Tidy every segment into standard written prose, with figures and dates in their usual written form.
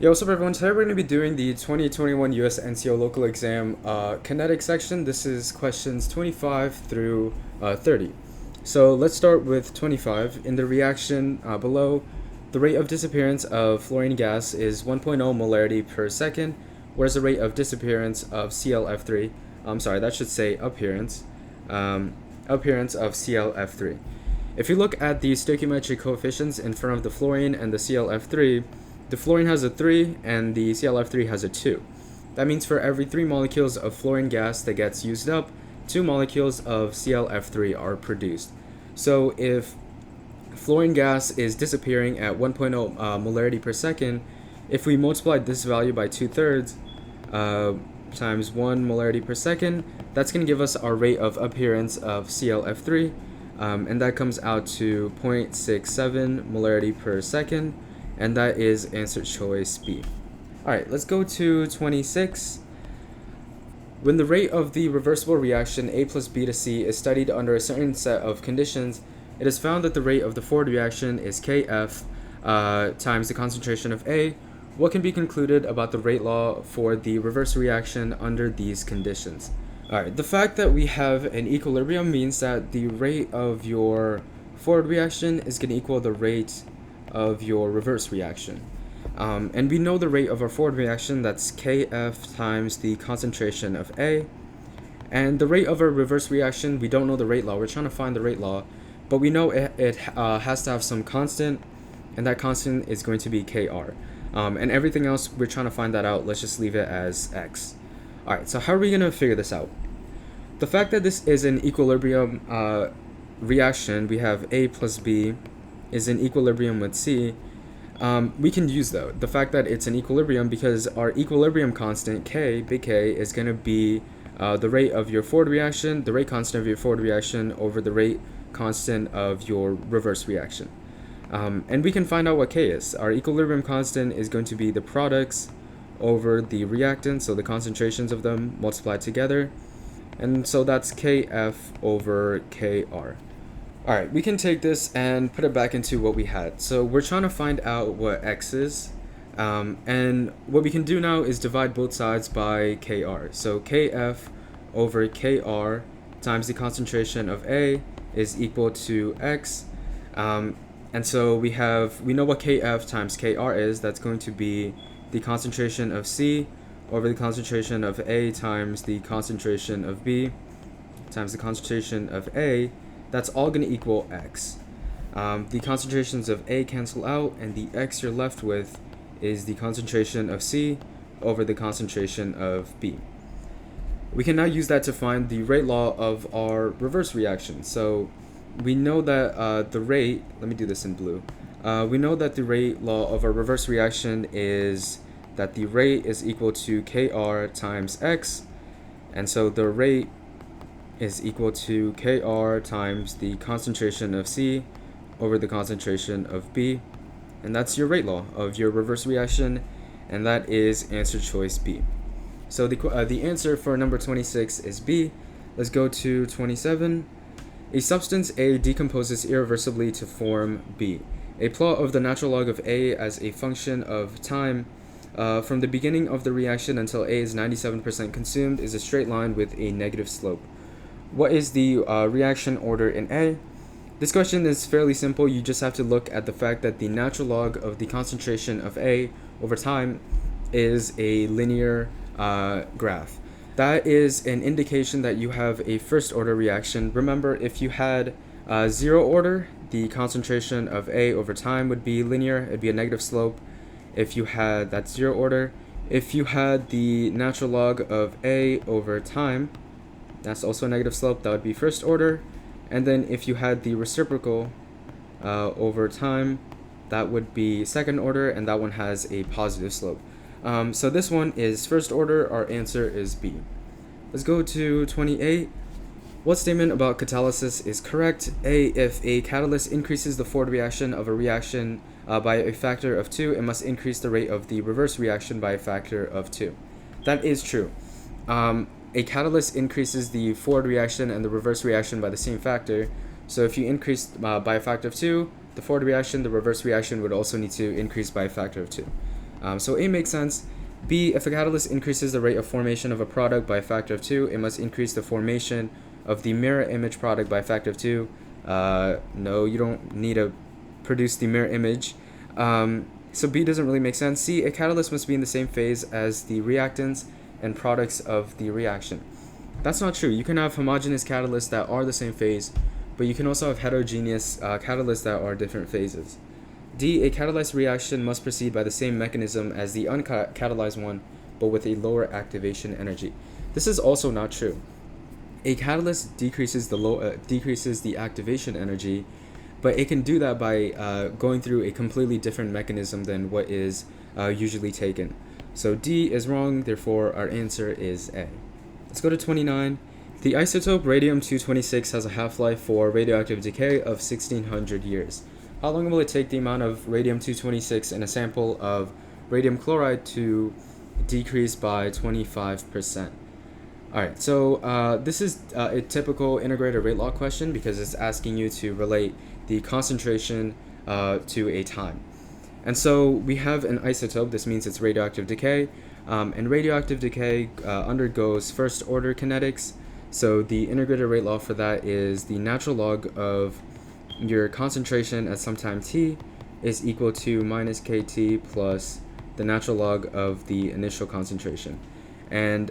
Yo, what's up everyone? Today we're going to be doing the 2021 USNCO local exam Kinetics section. This is questions 25 through 30. So let's start with 25. In the reaction below, the rate of disappearance of fluorine gas is 1.0 molarity per second, whereas the rate of disappearance of ClF3, that should say appearance of ClF3. If you look at the stoichiometric coefficients in front of the fluorine and the ClF3, the fluorine has a 3 and the ClF3 has a 2. That means for every 3 molecules of fluorine gas that gets used up, 2 molecules of ClF3 are produced. So if fluorine gas is disappearing at 1.0 molarity per second, if we multiply this value by 2/3 times 1 molarity per second, that's going to give us our rate of appearance of ClF3, and that comes out to 0.67 molarity per second. And that is answer choice B. Alright, let's go to 26. When the rate of the reversible reaction A plus B to C is studied under a certain set of conditions, it is found that the rate of the forward reaction is Kf times the concentration of A. What can be concluded about the rate law for the reverse reaction under these conditions? Alright, the fact that we have an equilibrium means that the rate of your forward reaction is going to equal the rate of your reverse reaction. And we know the rate of our forward reaction, that's Kf times the concentration of A. And the rate of our reverse reaction, we don't know the rate law. We're trying to find the rate law, but we know it has to have some constant, and that constant is going to be Kr. And everything else, we're trying to find that out. Let's just leave it as X. Alright, so how are we going to figure this out? The fact that this is an equilibrium reaction, we have A plus B is in equilibrium with C, we can use though the fact that it's an equilibrium, because our equilibrium constant K, big K, is going to be the rate of your forward reaction, the rate constant of your forward reaction over the rate constant of your reverse reaction. And we can find out what K is. Our equilibrium constant is going to be the products over the reactants, so the concentrations of them multiplied together, and so that's Kf over Kr. Alright, we can take this and put it back into what we had. So we're trying to find out what X is, and what we can do now is divide both sides by Kr. So Kf over Kr times the concentration of A is equal to X, and so we know what Kf times Kr is. That's going to be the concentration of C over the concentration of A times the concentration of B times the concentration of A. That's all going to equal X. The concentrations of A cancel out, and the X you're left with is the concentration of C over the concentration of B. We can now use that to find the rate law of our reverse reaction. So we know that the rate, let me do this in blue. We know that the rate law of our reverse reaction is that the rate is equal to Kr times X, and so the rate is equal to Kr times the concentration of C over the concentration of B, and that's your rate law of your reverse reaction, and that is answer choice B. So the answer for number 26 is B. Let's go to 27. A substance A decomposes irreversibly to form B. A plot of the natural log of A as a function of time from the beginning of the reaction until A is 97% consumed is a straight line with a negative slope. What is the reaction order in A? This question is fairly simple. You just have to look at the fact that the natural log of the concentration of A over time is a linear graph. That is an indication that you have a first order reaction. Remember, if you had 0 order, the concentration of A over time would be linear. It'd be a negative slope. If you had that 0 order, if you had the natural log of A over time, that's also a negative slope. That would be first order. And then if you had the reciprocal over time, that would be second order, and that one has a positive slope. So this one is first order. Our answer is B. Let's go to 28. What statement about catalysis is correct? A, if a catalyst increases the forward reaction of a reaction by a factor of 2, it must increase the rate of the reverse reaction by a factor of 2. That is true. A catalyst increases the forward reaction and the reverse reaction by the same factor. So if you increase by a factor of 2, the forward reaction, the reverse reaction would also need to increase by a factor of 2. So A makes sense. B, if a catalyst increases the rate of formation of a product by a factor of 2, it must increase the formation of the mirror image product by a factor of 2. No, you don't need to produce the mirror image. So B doesn't really make sense. C, a catalyst must be in the same phase as the reactants and products of the reaction. That's not true. You can have homogeneous catalysts that are the same phase, but you can also have heterogeneous catalysts that are different phases. D, a catalyzed reaction must proceed by the same mechanism as the uncatalyzed one, but with a lower activation energy. This is also not true. A catalyst decreases the activation energy, but it can do that by going through a completely different mechanism than what is usually taken. So D is wrong, therefore our answer is A. Let's go to 29. The isotope radium-226 has a half-life for radioactive decay of 1600 years. How long will it take the amount of radium-226 in a sample of radium chloride to decrease by 25%? Alright, so this is a typical integrated rate law question because it's asking you to relate the concentration to a time. And so we have an isotope, this means it's radioactive decay, and radioactive decay undergoes first order kinetics. So the integrated rate law for that is the natural log of your concentration at some time t is equal to minus kT plus the natural log of the initial concentration. And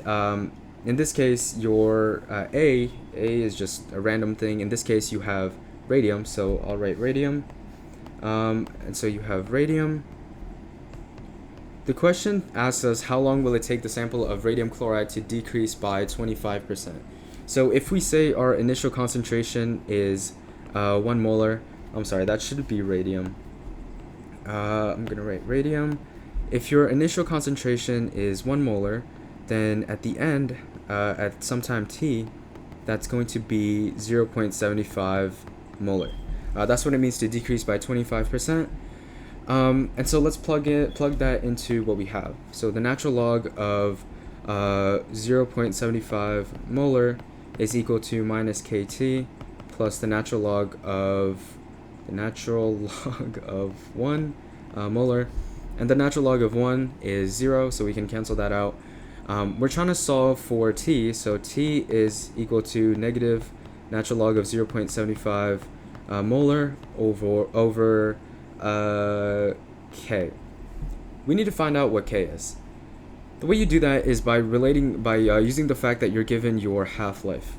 in this case, your A is just a random thing. In this case, you have radium, so I'll write radium. And so you have radium. The question asks us how long will it take the sample of radium chloride to decrease by 25%. So if we say our initial concentration is 1 molar, I'm sorry, that should be radium. I'm going to write radium. If your initial concentration is 1 molar, then at the end, at some time t, that's going to be 0.75 molar. That's what it means to decrease by 25%. And so let's plug that into what we have. So the natural log of 0.75 molar is equal to minus kT plus the natural log of 1 molar, and the natural log of 1 is 0, so we can cancel that out. We're trying to solve for t, so t is equal to negative natural log of 0.75 molar over k. We need to find out what k is. The way you do that is by using the fact that you're given your half-life.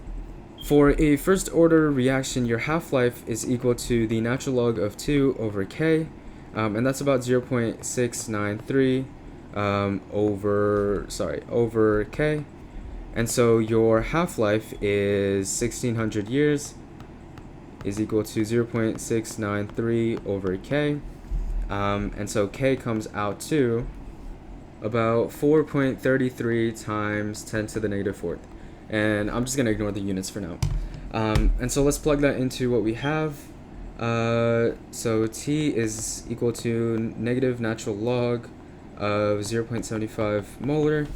For a first order reaction, your half-life is equal to the natural log of 2 over k, and that's about 0.693 over k. And so your half-life is 1600 years is equal to 0.693 over k. And so k comes out to about 4.33 times 10 to the negative 4th. And I'm just going to ignore the units for now. And so let's plug that into what we have. So t is equal to negative natural log of 0.75 molar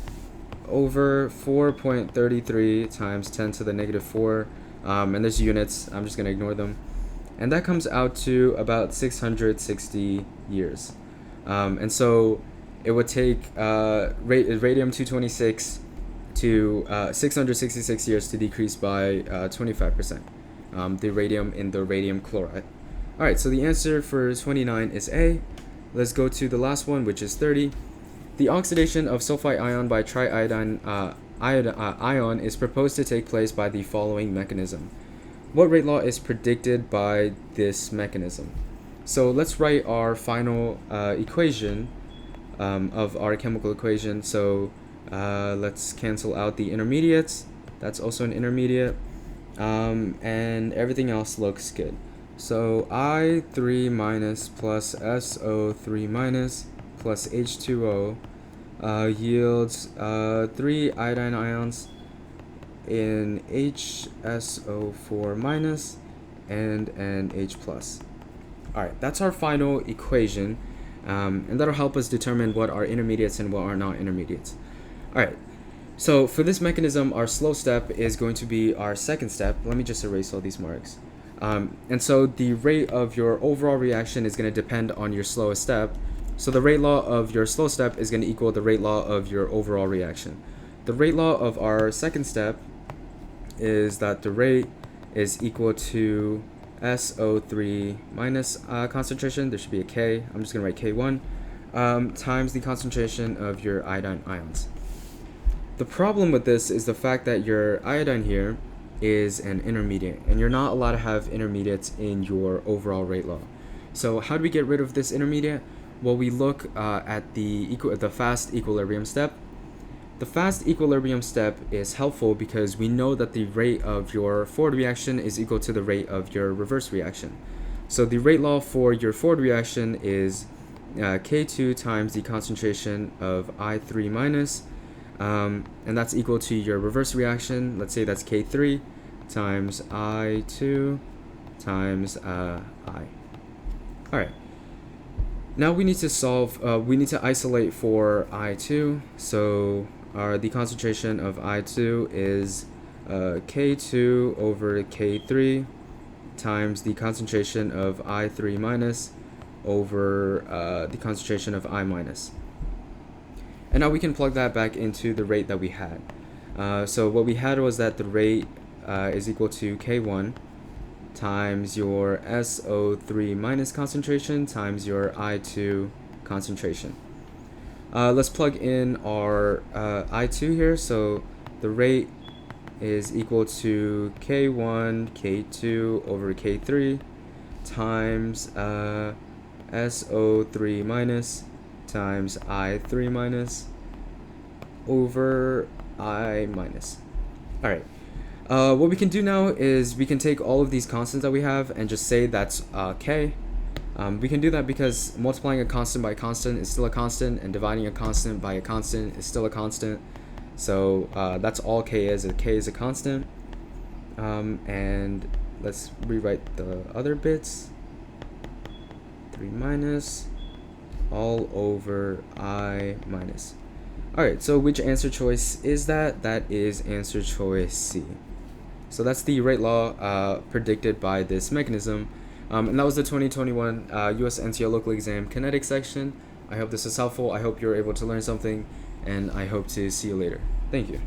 over 4.33 times 10 to the negative 4. And there's units, I'm just going to ignore them. And that comes out to about 660 years. And so it would take radium-226 to 666 years to decrease by 25%, the radium in the radium chloride. Alright, so the answer for 29 is A. Let's go to the last one, which is 30. The oxidation of sulfite ion by triiodine ion is proposed to take place by the following mechanism. What rate law is predicted by this mechanism? So let's write our final equation of our chemical equation. So let's cancel out the intermediates. That's also an intermediate. And everything else looks good. So I3 minus plus SO3 minus plus H2O yields 3 iodine ions in HSO4 minus and an H plus. Alright, that's our final equation, and that'll help us determine what are intermediates and what are not intermediates. Alright, so for this mechanism, our slow step is going to be our second step. Let me just erase all these marks. And so the rate of your overall reaction is going to depend on your slowest step. So the rate law of your slow step is going to equal the rate law of your overall reaction. The rate law of our second step is that the rate is equal to SO3 minus concentration. There should be a K. I'm just going to write K1 times the concentration of your iodine ions. The problem with this is the fact that your iodine here is an intermediate, and you're not allowed to have intermediates in your overall rate law. So how do we get rid of this intermediate? Well, we look at the fast equilibrium step. The fast equilibrium step is helpful because we know that the rate of your forward reaction is equal to the rate of your reverse reaction. So the rate law for your forward reaction is K2 times the concentration of I3 minus, and that's equal to your reverse reaction. Let's say that's K3 times I2 times I. Alright. Now we need to isolate for I2. So the concentration of I2 is K2 over K3 times the concentration of I3 minus over the concentration of I minus. And now we can plug that back into the rate that we had. So what we had was that the rate is equal to K1 times your SO3 minus concentration times your I2 concentration. Let's plug in our I2 here. So the rate is equal to K1 K2 over K3 times SO3 minus times I3 minus over I minus. Alright. What we can do now is we can take all of these constants that we have and just say that's K. We can do that because multiplying a constant by a constant is still a constant, and dividing a constant by a constant is still a constant. So that's all K is. K is a constant. And let's rewrite the other bits. 3 minus all over I minus. Alright, so which answer choice is that? That is answer choice C. So that's the rate law predicted by this mechanism. And that was the 2021 USNCO local exam kinetics section. I hope this was helpful. I hope you're able to learn something, and I hope to see you later. Thank you.